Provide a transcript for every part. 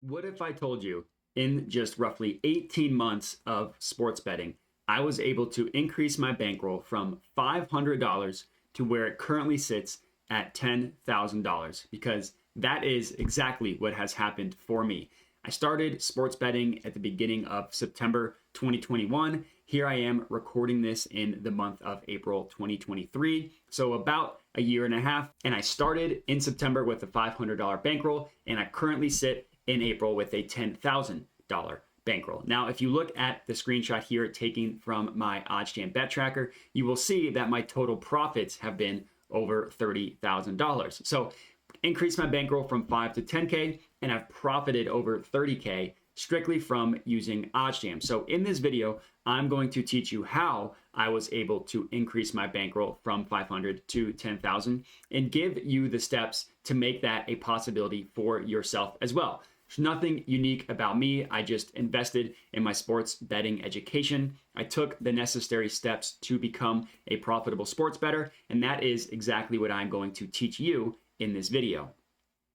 What if I told you in just roughly 18 months of sports betting, I was able to increase my bankroll from $500 to where it currently sits at $10,000? Because that is exactly what has happened for me. I started sports betting at the beginning of September 2021. Here I am recording this in the month of April 2023. So about a year and a half. And I started in September with a $500 bankroll, and I currently sit in April with a $10,000 bankroll. Now, if you look at the screenshot here taken from my oddsjam bet tracker, you will see that my total profits have been over $30,000. So increased my bankroll from 5 to 10K, and I've profited over 30K strictly from using oddsjam. So in this video, I'm going to teach you how I was able to increase my bankroll from 500 to 10,000 and give you the steps to make that a possibility for yourself as well. There's nothing unique about me. I just invested in my sports betting education. I took the necessary steps to become a profitable sports bettor, and that is exactly what I'm going to teach you in this video.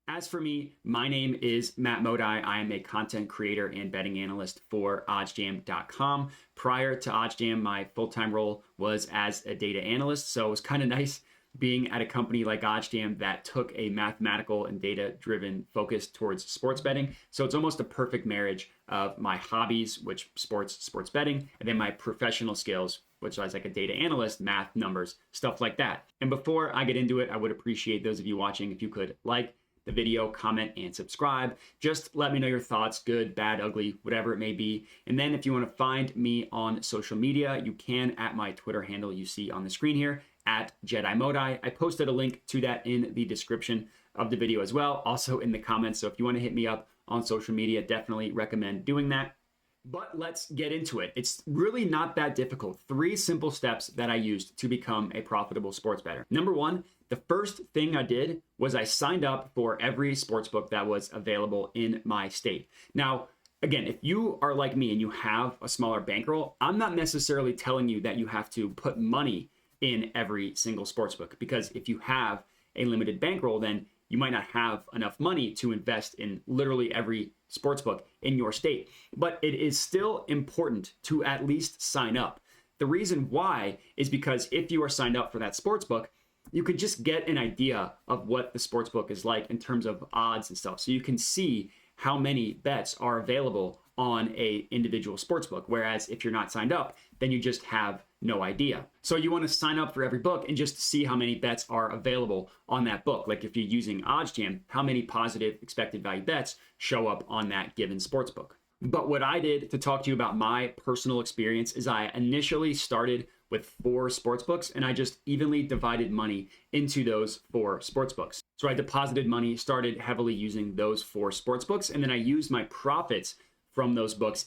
As for me, my name is Matt Modi. I am a content creator and betting analyst for oddsjam.com. Prior to oddsjam, my full-time role was as a data analyst, so it was kind of nice being at a company like oddsjam that took a mathematical and data-driven focus towards sports betting. So it's almost a perfect marriage of my hobbies, which sports betting, and then my professional skills, which is like a data analyst, math, numbers, stuff like that. And before I get into it, I would appreciate those of you watching if you could like the video, comment, and subscribe. Just let me know your thoughts, good, bad, ugly, whatever it may be. And then if you want to find me on social media, you can at my Twitter handle you see on the screen here, at Jedi Modi. I posted a link to that in the description of the video as well, also in the comments. So if you want to hit me up on social media, definitely recommend doing that. But let's get into it. It's really not that difficult. 3 simple steps that I used to become a profitable sports bettor. Number 1, the first thing I did was I signed up for every sportsbook that was available in my state. Now, again, if you are like me and you have a smaller bankroll, I'm not necessarily telling you that you have to put money in every single sportsbook, because if you have a limited bankroll, then you might not have enough money to invest in literally every sportsbook in your state. But it is still important to at least sign up. The reason why is because if you are signed up for that sportsbook, you can just get an idea of what the sportsbook is like in terms of odds and stuff. So you can see how many bets are available on a individual sportsbook. Whereas if you're not signed up, then you just have no idea. So you want to sign up for every book and just see how many bets are available on that book. Like if you're using oddsjam, how many positive expected value bets show up on that given sportsbook. But what I did to talk to you about my personal experience is I initially started with 4 sportsbooks, and I just evenly divided money into those 4 sportsbooks. So I deposited money, started heavily using those 4 sportsbooks, and then I used my profits from those books,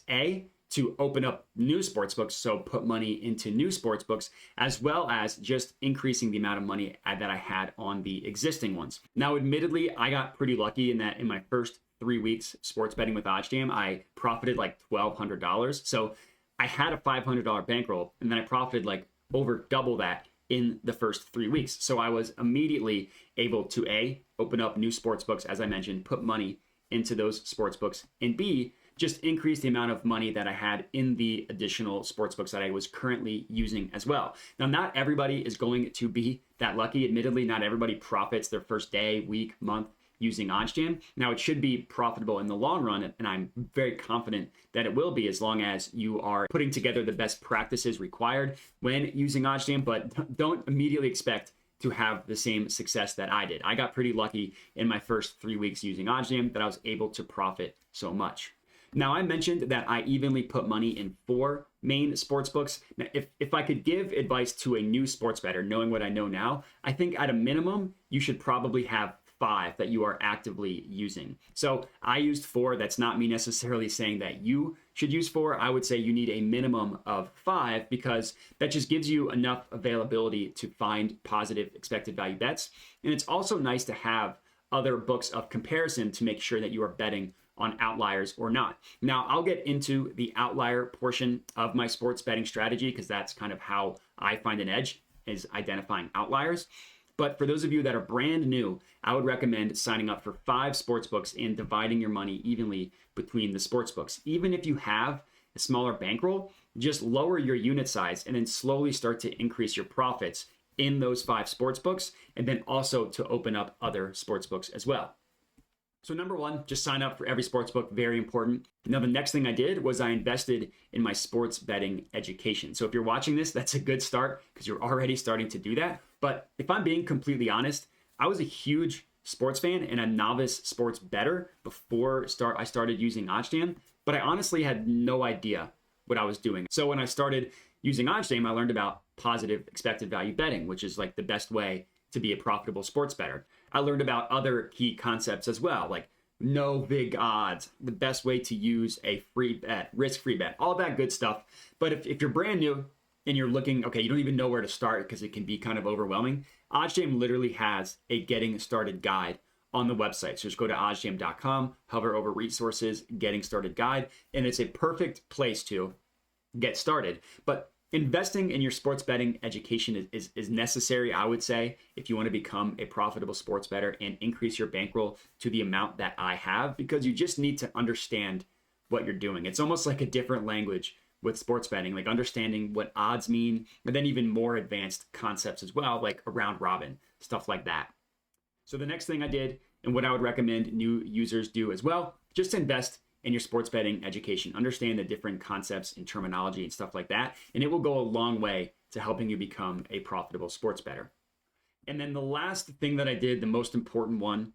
to open up new sportsbooks, so put money into new sportsbooks, as well as just increasing the amount of money that I had on the existing ones. Now, admittedly, I got pretty lucky in that in my first 3 weeks sports betting with oddsjam, I profited like $1,200. So I had a $500 bankroll, and then I profited like over double that in the first 3 weeks. So I was immediately able to open up new sportsbooks, as I mentioned, put money into those sportsbooks, and B, just increase the amount of money that I had in the additional sportsbooks that I was currently using as well. Now, not everybody is going to be that lucky. Admittedly, not everybody profits their first day, week, month using oddsjam. Now, it should be profitable in the long run, and I'm very confident that it will be as long as you are putting together the best practices required when using oddsjam, but don't immediately expect to have the same success that I did. I got pretty lucky in my first 3 weeks using oddsjam that I was able to profit so much. Now, I mentioned that I evenly put money in 4 main sports books. Now, if I could give advice to a new sports bettor, knowing what I know now, I think at a minimum, you should probably have 5 that you are actively using. So I used 4. That's not me necessarily saying that you should use 4. I would say you need a minimum of 5 because that just gives you enough availability to find positive expected value bets. And it's also nice to have other books of comparison to make sure that you are betting on outliers or not. Now, I'll get into the outlier portion of my sports betting strategy because that's kind of how I find an edge, is identifying outliers. But for those of you that are brand new, I would recommend signing up for 5 sportsbooks and dividing your money evenly between the sportsbooks. Even if you have a smaller bankroll, just lower your unit size and then slowly start to increase your profits in those 5 sportsbooks, and then also to open up other sportsbooks as well. So number 1, just sign up for every sportsbook, very important. Now the next thing I did was I invested in my sports betting education. So if you're watching this, that's a good start because you're already starting to do that. But if I'm being completely honest, I was a huge sports fan and a novice sports bettor before I started using oddsjam, but I honestly had no idea what I was doing. So when I started using oddsjam, I learned about positive expected value betting, which is like the best way to be a profitable sports bettor. I learned about other key concepts as well, like no big odds, the best way to use a free bet, risk-free bet, all that good stuff. But if you're brand new and you're looking, okay, you don't even know where to start because it can be kind of overwhelming, oddsjam literally has a getting started guide on the website. So just go to oddsjam.com, hover over resources, getting started guide, and it's a perfect place to get started. But investing in your sports betting education is necessary, I would say, if you want to become a profitable sports bettor and increase your bankroll to the amount that I have, because you just need to understand what you're doing. It's almost like a different language with sports betting, like understanding what odds mean, and then even more advanced concepts as well, like a round robin, stuff like that. So the next thing I did, and what I would recommend new users do as well, just invest in your sports betting education. Understand the different concepts and terminology and stuff like that, and it will go a long way to helping you become a profitable sports bettor. And then the last thing that I did, the most important one,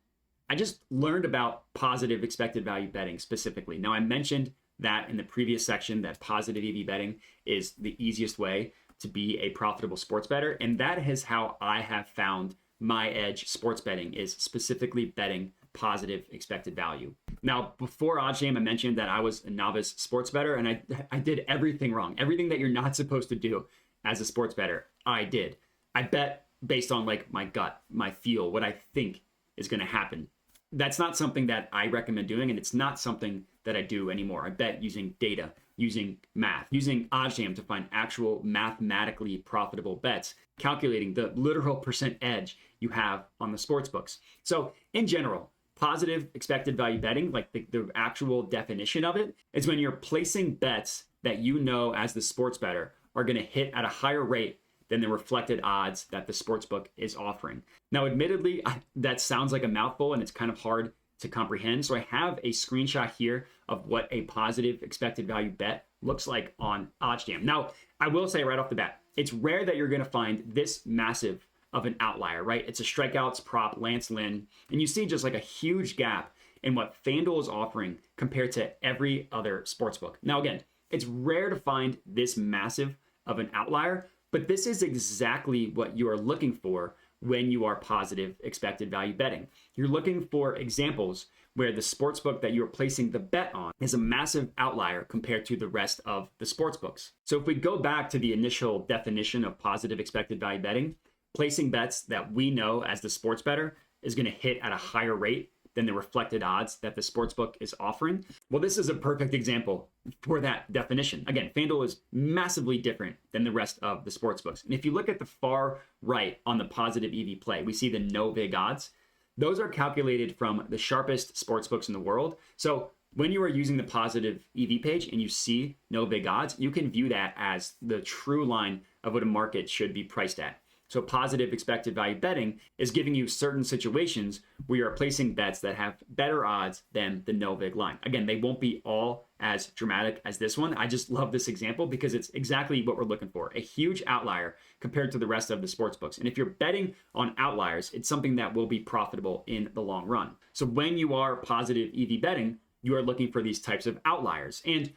I just learned about positive expected value betting specifically. Now, I mentioned that in the previous section that positive EV betting is the easiest way to be a profitable sports bettor, and that is how I have found my edge sports betting, is specifically betting positive expected value. Now, before oddsjam, I mentioned that I was a novice sports bettor and I did everything wrong. Everything that you're not supposed to do as a sports bettor, I did. I bet based on like my gut, my feel, what I think is going to happen. That's not something that I recommend doing, and it's not something that I do anymore. I bet using data, using math, using oddsjam to find actual mathematically profitable bets, calculating the literal percent edge you have on the sports books. So in general, positive expected value betting, like the actual definition of it, is when you're placing bets that you know as the sports bettor are going to hit at a higher rate than the reflected odds that the sportsbook is offering. Now, admittedly, that sounds like a mouthful and it's kind of hard to comprehend. So I have a screenshot here of what a positive expected value bet looks like on oddsjam. Now, I will say right off the bat, it's rare that you're going to find this massive of an outlier, right? It's a strikeouts prop, Lance Lynn, and you see just like a huge gap in what FanDuel is offering compared to every other sportsbook. Now, again, it's rare to find this massive of an outlier, but this is exactly what you are looking for when you are positive expected value betting. You're looking for examples where the sportsbook that you're placing the bet on is a massive outlier compared to the rest of the sportsbooks. So if we go back to the initial definition of positive expected value betting, placing bets that we know as the sports bettor is going to hit at a higher rate than the reflected odds that the sportsbook is offering. Well, this is a perfect example for that definition. Again, FanDuel is massively different than the rest of the sportsbooks. And if you look at the far right on the positive EV play, we see the no vig odds. Those are calculated from the sharpest sportsbooks in the world. So when you are using the positive EV page and you see no vig odds, you can view that as the true line of what a market should be priced at. So positive expected value betting is giving you certain situations where you're placing bets that have better odds than the no vig line. Again, they won't be all as dramatic as this one. I just love this example because it's exactly what we're looking for, a huge outlier compared to the rest of the sports books. And if you're betting on outliers, it's something that will be profitable in the long run. So when you are positive EV betting, you are looking for these types of outliers. And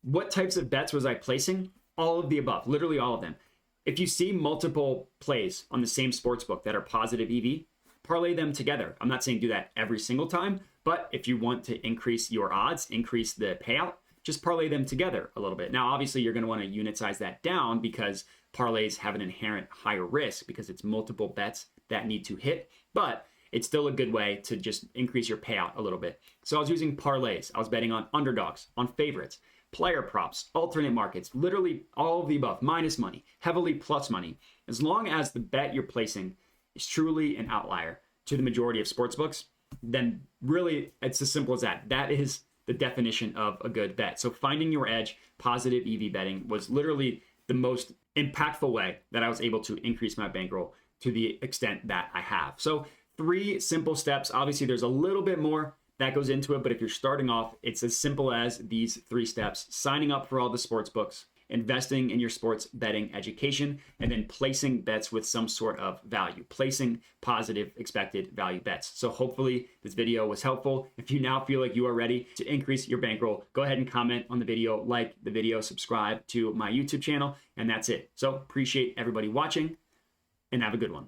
what types of bets was I placing? All of the above, literally all of them. If you see multiple plays on the same sportsbook that are positive EV, parlay them together. I'm not saying do that every single time, but if you want to increase your odds, increase the payout, just parlay them together a little bit. Now, obviously, you're going to want to unit size that down because parlays have an inherent higher risk because it's multiple bets that need to hit, but it's still a good way to just increase your payout a little bit. So I was using parlays. I was betting on underdogs, on favorites, player props, alternate markets, literally all of the above, minus money, heavily plus money. As long as the bet you're placing is truly an outlier to the majority of sportsbooks, then really it's as simple as that. That is the definition of a good bet. So finding your edge, positive EV betting, was literally the most impactful way that I was able to increase my bankroll to the extent that I have. So 3 simple steps. Obviously, there's a little bit more that goes into it, but if you're starting off, it's as simple as these 3 steps: signing up for all the sports books, investing in your sports betting education, and then placing bets with some sort of value, placing positive expected value bets. So hopefully this video was helpful. If you now feel like you are ready to increase your bankroll, go ahead and comment on the video, like the video, subscribe to my YouTube channel, and that's it. So appreciate everybody watching, and have a good one.